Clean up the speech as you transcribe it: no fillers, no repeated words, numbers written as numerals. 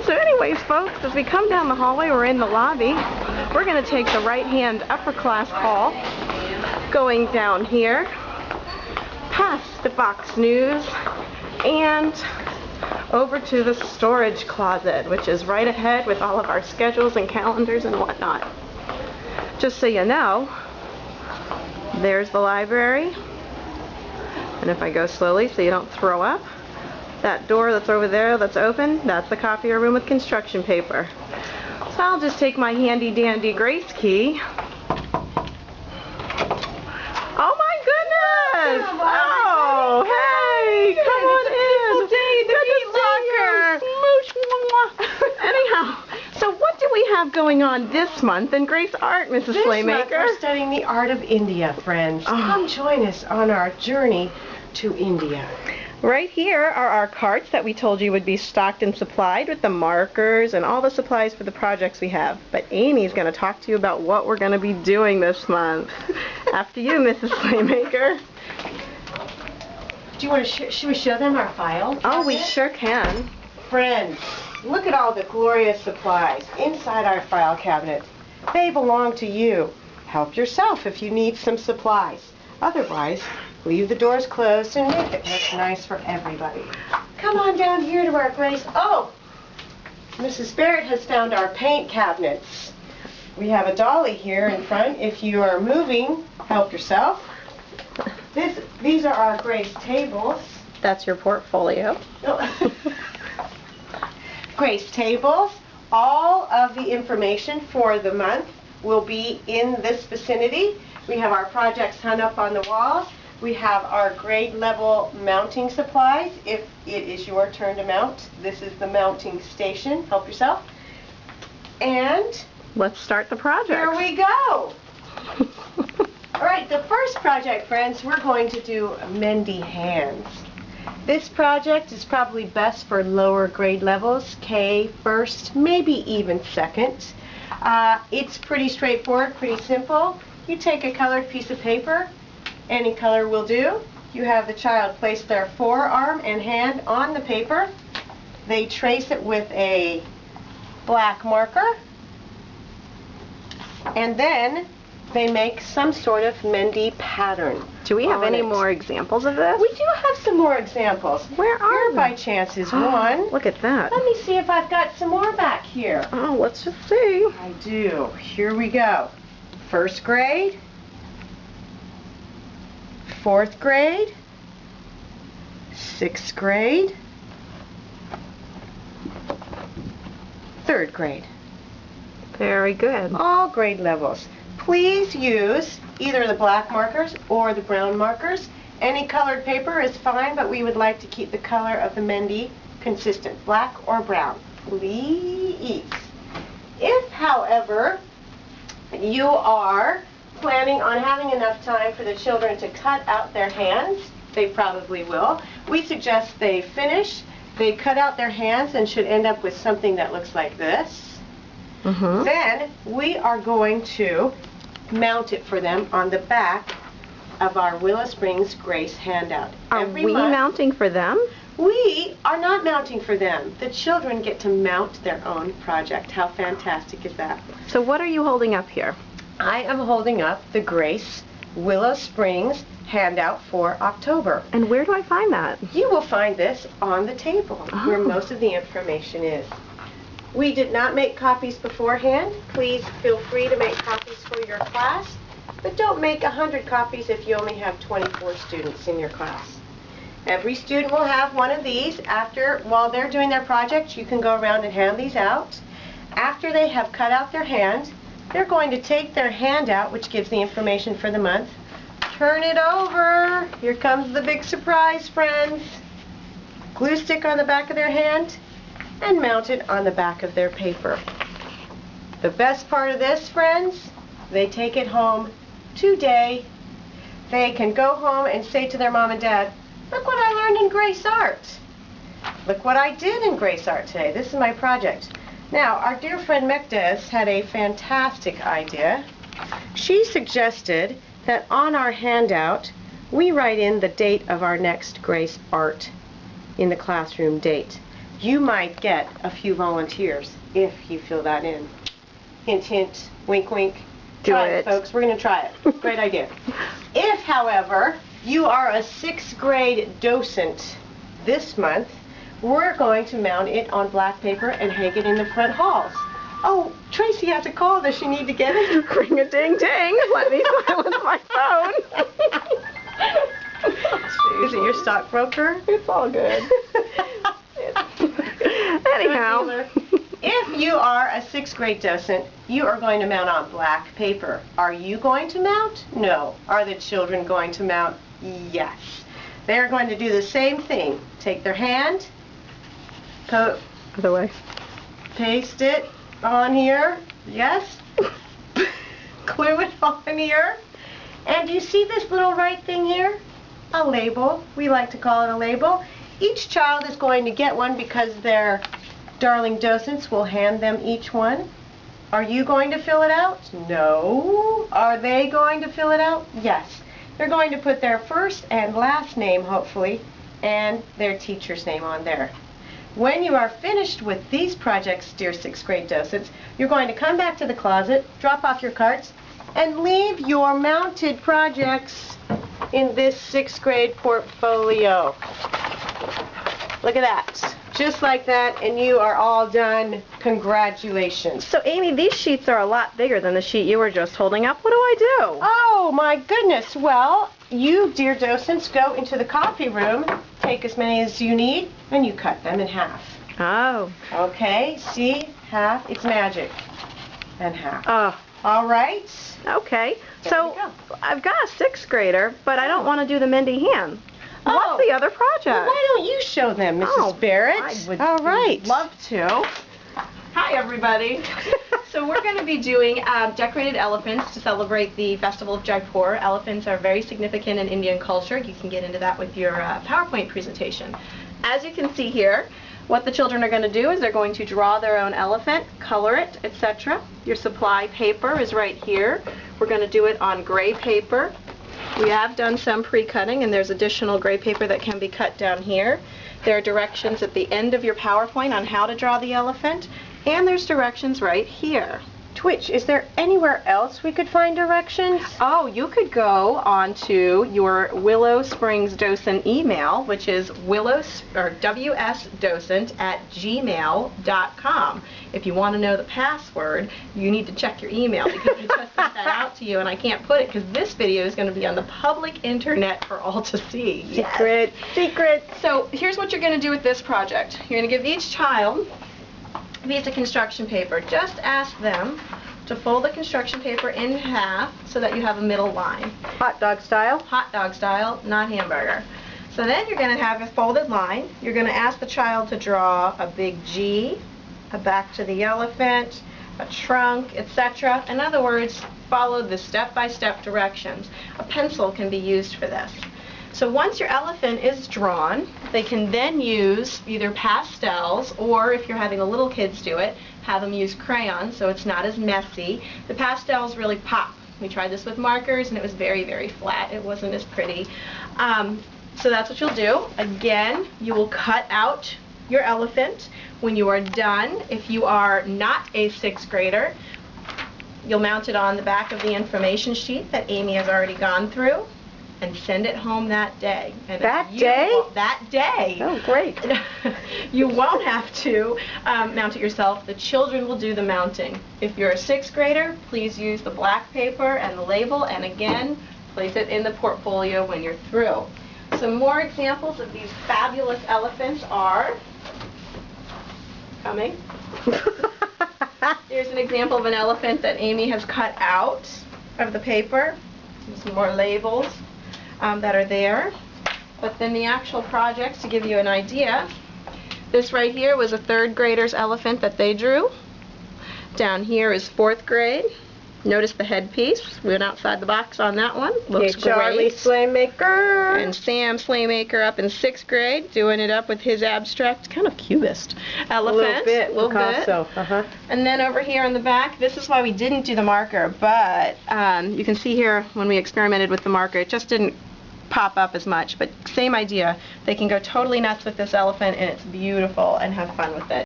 So anyways, folks, as we come down the hallway, we're in the lobby. We're going to take the right-hand upper class hall, going down here, past the Fox News, and over to the storage closet, which is right ahead with all of our schedules and calendars and whatnot. Just so you know, there's the library. And if I go slowly so you don't throw up, that door that's over there that's open, that's the copier room with construction paper. So I'll just take my handy dandy Grace key. Oh my goodness! Oh, hey! Come on in! Good to see you! Smooch! Anyhow, so what do we have going on this month in Grace Art, Mrs. Slaymaker? This month we're studying the art of India, friends. Come join us on our journey to India. Right here are our carts that we told you would be stocked and supplied with the markers and all the supplies for the projects we have. But Amy's going to talk to you about what we're going to be doing this month. After you, Mrs. Slaymaker. Do you want to should we show them our file? Oh, we sure can. Friends, look at all the glorious supplies inside our file cabinet. They belong to you. Help yourself if you need some supplies. Otherwise, leave the doors closed and make it look nice for everybody. Come on down here to our place. Oh, Mrs. Barrett has found our paint cabinets. We have a dolly here in front. If you are moving, help yourself. These are our Grace tables. That's your portfolio. Grace tables. All of the information for the month will be in this vicinity. We have our projects hung up on the walls. We have our grade level mounting supplies. If it is your turn to mount, this is the mounting station. Help yourself. And let's start the project. Here we go. All right, the first project, friends, we're going to do Mendie Hands. This project is probably best for lower grade levels, K, first, maybe even second. It's pretty straightforward, pretty simple. You take a colored piece of paper, any color will do. You have the child place their forearm and hand on the paper. They trace it with a black marker, and then they make some sort of Mendie pattern. Do we have any more examples of this? We do have some more examples. Where are Here they? by chance is one. Look at that. Let me see if I've got some more back here. Oh, let's just see. I do. Here we go. First grade, fourth grade, sixth grade, third grade. Very good. All grade levels. Please use either the black markers or the brown markers. Any colored paper is fine, but we would like to keep the color of the Mendie consistent, black or brown. Please. If, however, you are planning on having enough time for the children to cut out their hands, they probably will. We suggest they finish, they cut out their hands and should end up with something that looks like this. Then we are going to mount it for them on the back of our Willow Springs Grace handout. Are we mounting for them? We are not mounting for them. The children get to mount their own project. How fantastic is that? So what are you holding up here? I am holding up the Grace Willow Springs handout for October. And where do I find that? You will find this on the table where most of the information is. We did not make copies beforehand. Please feel free to make copies for your class, but don't make 100 copies if you only have 24 students in your class. Every student will have one of these. While they're doing their project, you can go around and hand these out. After they have cut out their hand, they're going to take their handout, which gives the information for the month, turn it over. Here comes the big surprise, friends. Glue stick on the back of their hand and mount it on the back of their paper. The best part of this, friends, they take it home today. They can go home and say to their mom and dad, look what I learned in Grace Art. Look what I did in Grace Art today. This is my project. Now, our dear friend Mekdes had a fantastic idea. She suggested that on our handout, we write in the date of our next Grace Art in the classroom date. you might get a few volunteers if you fill that in. Hint, hint, wink, wink. Try it, folks. We're going to try it. Great idea. If, however, you are a 6th grade docent this month, we're going to mount it on black paper and hang it in the front halls. Oh, Tracy has a call. Does she need to get it? Ring-a-ding-ding. Let me silence my phone. Is it your stockbroker? It's all good. Anyhow. If you are a 6th grade docent, you are going to mount on black paper. Are you going to mount? No. Are the children going to mount? Yes. They're going to do the same thing. Take their hand, Other way. paste it on here. Yes. Glue it on here. And do you see this little right thing here? A label. We like to call it a label. Each child is going to get one because their darling docents will hand them each one. Are you going to fill it out? No. Are they going to fill it out? Yes. They're going to put their first and last name, hopefully, and their teacher's name on there. When you are finished with these projects, dear 6th grade docents, you're going to come back to the closet, drop off your carts, and leave your mounted projects in this 6th grade portfolio. Look at that. Just like that, and you are all done. Congratulations. So, Amy, these sheets are a lot bigger than the sheet you were just holding up. What do I do? Oh, my goodness. Well, you, dear docents, go into the copy room, take as many as you need, and you cut them in half. Oh. Okay, see? Half. It's magic. And half. Oh. All right. Okay. There So, you go. I've got a 6th grader, but I don't want to do the Mindy hand. What's the other project? Well, why don't you show them, Mrs. Barrett? I would all right. love to. Hi, everybody. So we're going to be doing decorated elephants to celebrate the Festival of Jaipur. Elephants are very significant in Indian culture. You can get into that with your PowerPoint presentation. As you can see here, what the children are going to do is they're going to draw their own elephant, color it, etc. Your supply paper is right here. We're going to do it on gray paper. We have done some pre-cutting, and there's additional gray paper that can be cut down here. There are directions at the end of your PowerPoint on how to draw the elephant, and there's directions right here. Twitch, is there anywhere else we could find directions? Oh, you could go onto your Willow Springs docent email, which is wsdocent@gmail.com. If you want to know the password, you need to check your email because I just sent that out to you, and I can't put it because this video is going to be on the public internet for all to see. Secret, secret. So here's what you're going to do with this project. You're going to give each child a piece of construction paper. Just ask them to fold the construction paper in half so that you have a middle line. Hot dog style? Hot dog style, not hamburger. So then you're going to have a folded line. You're going to ask the child to draw a big G, a back to the elephant, a trunk, etc. In other words, follow the step-by-step directions. A pencil can be used for this. So once your elephant is drawn, they can then use either pastels, or if you're having the little kids do it, have them use crayons so it's not as messy. The pastels really pop. We tried this with markers and it was very, very flat. It wasn't as pretty. So that's what you'll do. Again, you will cut out your elephant. When you are done, if you are not a 6th grader, you'll mount it on the back of the information sheet that Amy has already gone through, and send it home that day. And that day? That day. Oh, great. You won't have to mount it yourself. The children will do the mounting. If you're a 6th grader, please use the black paper and the label, and again, place it in the portfolio when you're through. Some more examples of these fabulous elephants are coming. Here's an example of an elephant that Amy has cut out of the paper. Some more labels that are there. But then the actual projects, to give you an idea, this right here was a 3rd grader's elephant that they drew. Down here is 4th grade. Notice the headpiece. We went outside the box on that one. Looks Charlie great. Slaymaker. And Sam Slaymaker up in 6th grade, doing it up with his abstract, kind of cubist elephant. A little bit. Picasso. And then over here in the back, this is why we didn't do the marker, but you can see here when we experimented with the marker, it just didn't pop up as much, but same idea. They can go totally nuts with this elephant, and it's beautiful, and have fun with it.